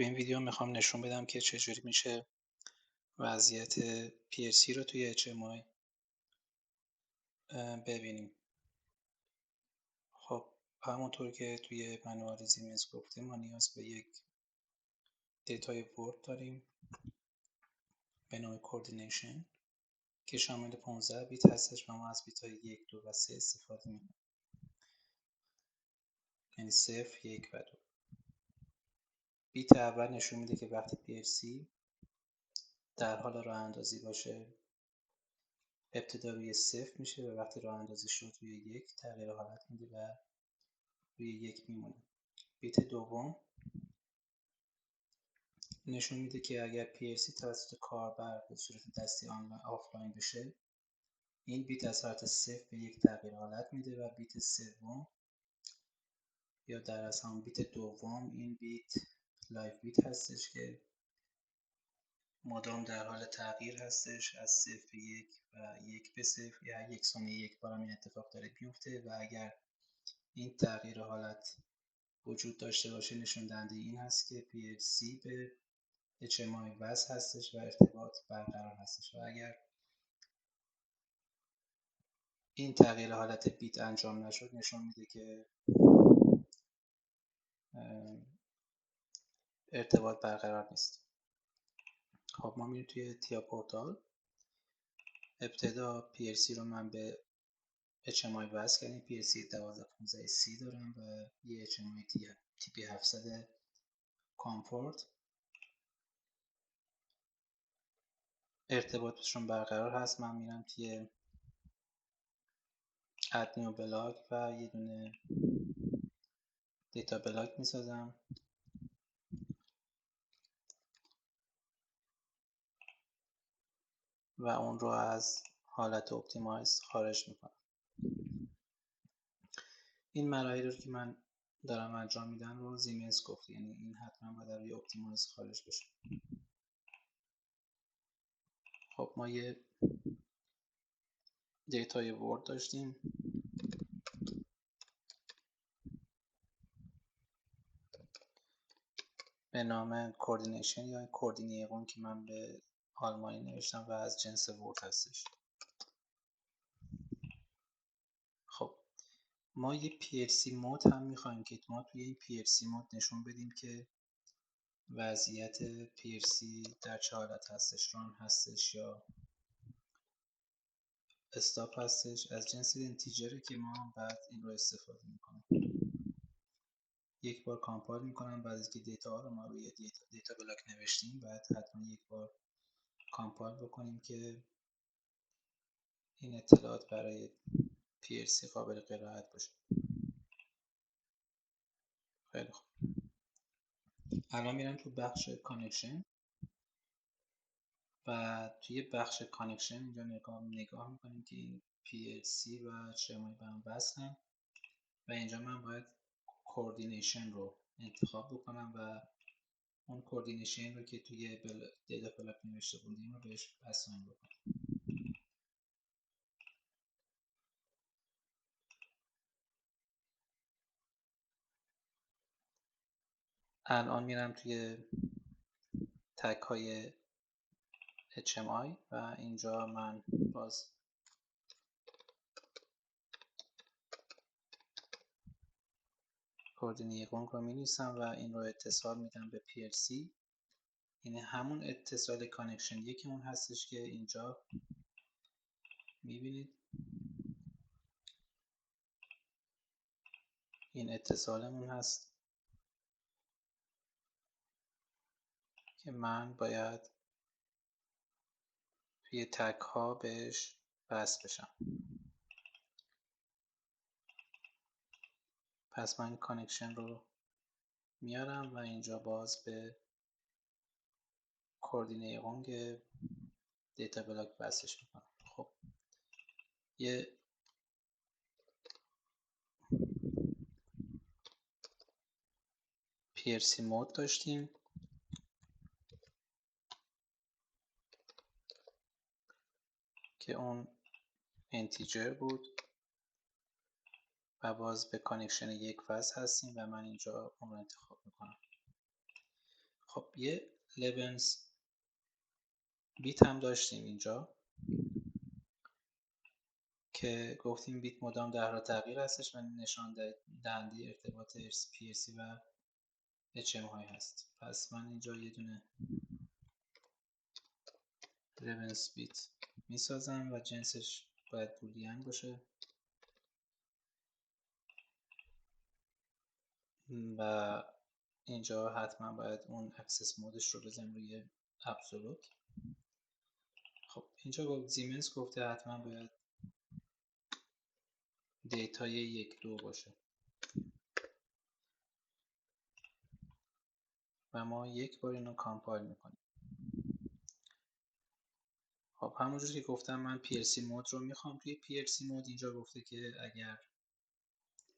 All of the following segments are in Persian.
تو این ویدیو میخوام نشون بدم که چجوری میشه وضعیت PLC رو توی HMI ببینیم. خب همونطور که توی منوال زیمنس گفتیم ما نیاز به یک دیتای ورد داریم به نام کوردینیشن که شامل 15 بیت هستش و ما از بیت‌های 1، 2 و 3 استفاده می‌کنیم. یعنی 0، 1 و 2. بیت اول نشون میده که وقتی PLC در حال راه اندازی باشه ابتدا روی 0 میشه و وقتی راه اندازی شد روی 1 تغییر حالت میده و روی 1 میمونه. بیت دوم نشون میده که اگر PLC توسط کاربر به صورت دستی آفلاین بشه این بیت از حالت 0 به 1 تغییر حالت میده و بیت سوم یا در از همون بیت دوم این بیت لایو بیت هستش که مدام در حال تغییر هستش از 0 به 1 و 1 به 0 یا 1 ثانیه یک بار هم این اتفاق داره بیفته و اگر این تغییر حالت وجود داشته باشه نشون دهنده این هست که PLC به HMI وصل هستش و ارتباط برقرار هستش و اگر این تغییر حالت بیت انجام نشد نشون میده که ارتباط برقرار نیست. خب ما میریم توی تیا پورتال. ابتدا PLC رو من به HMI وصل کردیم. PLC 1215C دارم و یه HMI TP700 کامفورت. ارتباطشون برقرار هست. من میرم توی اد نیو بلاک و یه دونه دیتا بلاک میسازم و اون رو از حالت اپتیمایز خارج میکنم. این مراحلی رو که من دارم انجام میدم رو زیمنس گفت، یعنی این حتما باید روی اپتیمایز خارج بشه. خب ما یه دیتای ورد داشتیم به نام کوردینیشن یا کوردینیقون که من به آلمانی نوشتم و از جنس ورد هستش. خب ما یه PLC مود هم میخوایم که ما توی این PLC مود نشون بدیم که وضعیت PLC در چه حالت هستش، ران هستش یا استاپ هستش. از جنس اینتیجره که ما بعد این رو استفاده میکنیم. یک بار کامپایل میکنم بعد از که دیتا ها رو ما روی دیتا بلاک نوشتیم بعد حتما یک بار کامپایل بکنیم که این اطلاعات برای PLC قابل قرائت باشه. خیلی خوب. الان میرم تو بخش کانکشن و توی بخش کانکشن اینجا نگاه میکنیم که این PLC و HMI به هم وصلن و اینجا من باید کوردینیشن رو انتخاب بکنم و اون کوردینیشن رو که توی دیتا بلاک نوشته بودیم رو بهش اساین بکنم. الان میرم توی تگ های HMI و اینجا من باز کوردینیقون رو می نویسم و این رو اتصال میدم به PLC. این همون اتصال کانکشن یکمون هستش که اینجا میبینید این اتصالمون هست که من باید توی تگ ها بهش وصل بشم. پس من کانکشن رو میارم و اینجا باز به کوردینیقون دیتا بلاک وصلش میکنم. خب یه PLC مود داشتیم که اون اینتیجر بود و باز به کانکشن یک وصل هستیم و من اینجا اون رو انتخاب میکنم. خب یه لبنز بیت هم داشتیم اینجا که گفتیم بیت مدام در حال تغییر هستش و نشان دهنده ارتباط PLC و HMI هست. پس من اینجا یه دونه لبنز بیت میسازم و جنسش باید بولیان باشه و اینجا حتما باید اون اکسس مودش رو بزنم روی ابسولوت. خب اینجا گفت زیمنس گفته حتما باید دیتای 1 2 باشه و ما یک بار اینو کامپایل میکنیم. خب همونجور که گفتم من PLC مود رو میخوام. توی PLC مود اینجا گفته که اگر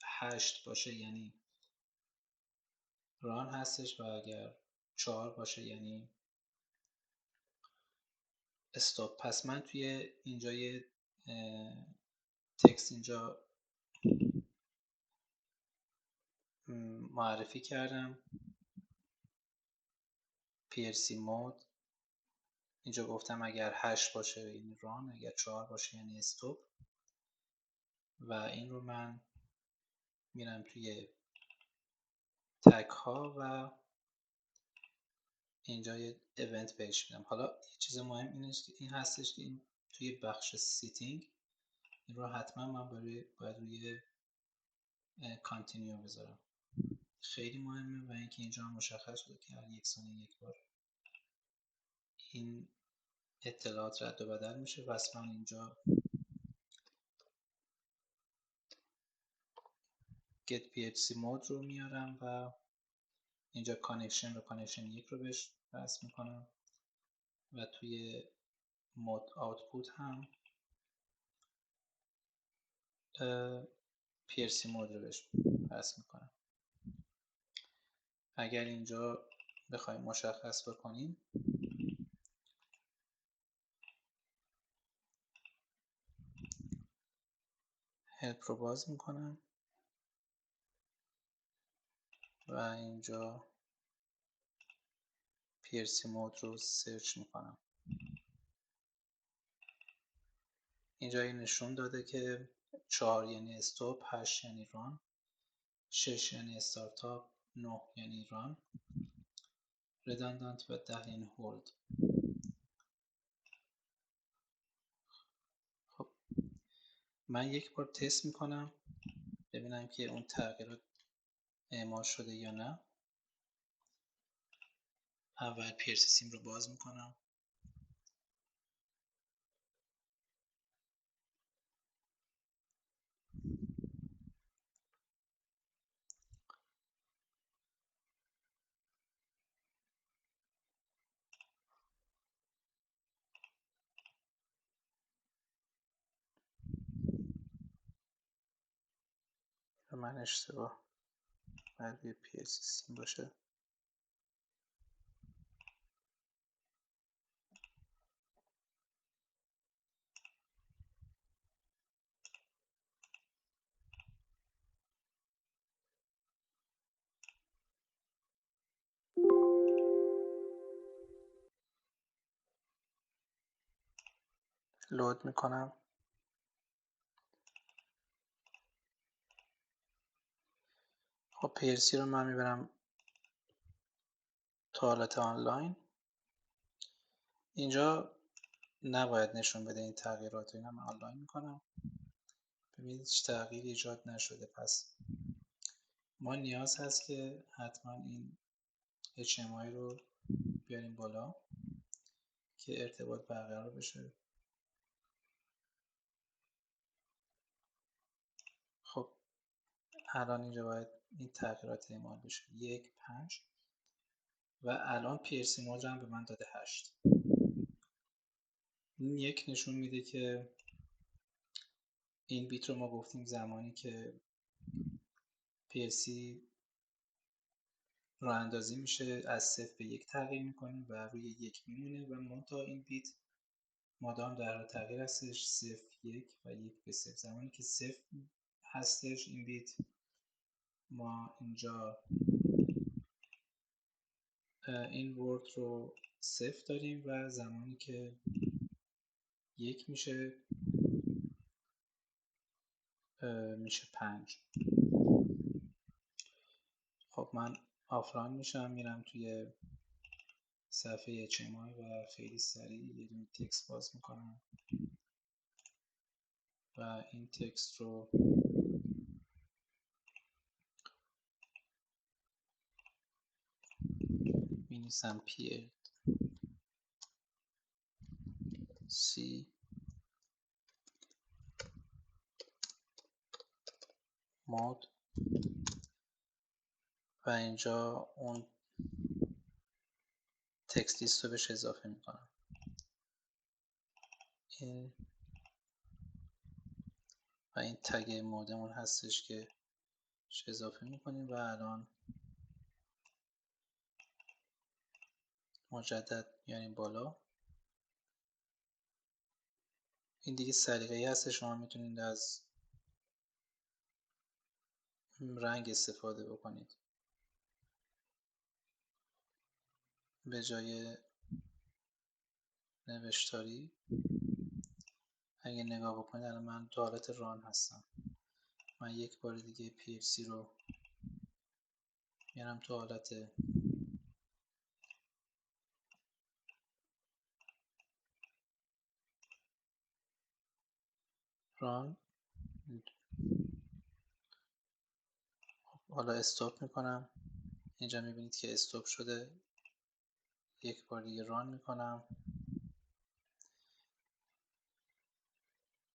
8 باشه یعنی ران هستش و اگر 4 باشه یعنی استاپ. پس من توی اینجا یه تکست اینجا معرفی کردم PLC مود. اینجا گفتم اگر 8 باشه یعنی ران، اگر 4 باشه یعنی استاپ و این رو من میرم توی تگ ها و اینجا یه ایونت بهش میدم. حالا یه چیز مهم این هستش که این توی بخش سیتینگ این رو حتما من باید روی کانتینیو بذارم. خیلی مهمه و اینکه اینجا مشخص شده که هر یک ثانیه یک بار این اطلاعات رد و بدل میشه. پس من اینجا get phc mode رو میارم و اینجا کانکشن و کانکشن 1 رو بهش وصل میکنم و توی مود آوتپوت هم PLC مود رو بهش وصل میکنم. اگر اینجا بخوایم مشخص بکنیم هلپ رو باز میکنم و اینجا PLC مود رو سرچ میکنم. اینجا این نشون داده که 4 یعنی استاپ، 8 یعنی ران، 6 یعنی استارتاپ، 9 یعنی ران، رداندانت و 10 یعنی هولد. خب من یک بار تست میکنم ببینم که اون تغییرات اعمال شده یا نه. اول PLC سیم رو باز میکنم و من اشتباه باید روی PLC سیم باشه. لود میکنم. خب PLC رو من میبرم توالت آنلاین. اینجا نباید نشون بده این تغییرات رو. اینا من آنلاین میکنم. ببینید هیچ تغییری ایجاد نشده. پس ما نیاز هست که حتما این HMI رو بیاریم بالا که ارتباط برقرار بشه. خب الان اینجا باید این تغییرات اعمال بشه 1 5 و الان PLC مود هم به من داده 8. این یک نشون میده که این بیت رو ما گفتیم زمانی که PLC راه اندازی میشه از 0 به 1 تغییر میکنه و روی 1 میمونه و منتها این بیت مادام در حال تغییر هستش 0 1 و 1 به 0. زمانی که 0 هستش این بیت ما اینجا این ورد رو 0 داریم و زمانی که 1 میشه 5. خب من آفلاین میشم، میرم توی صفحه HTML و خیلی سریع یه دونه تکست باز میکنم و این تکست رو مینویسم PLC مود و اینجا اون تکست لیست رو بهش اضافه میکنم. این و این تگ مودمون هستش که اضافه میکنیم و الان مجدد میاریم بالا. این دیگه سلیقه‌ای هست، شما میتونید از رنگ استفاده بکنید. به جای نوشتاری اگه نگاه بکنید الان من تو حالت ران هستم. من یک بار دیگه PLC رو میارم تو حالت ران. حالا استاپ میکنم. اینجا میبینید که استاپ شده. یک بار دیگه ران میکنم.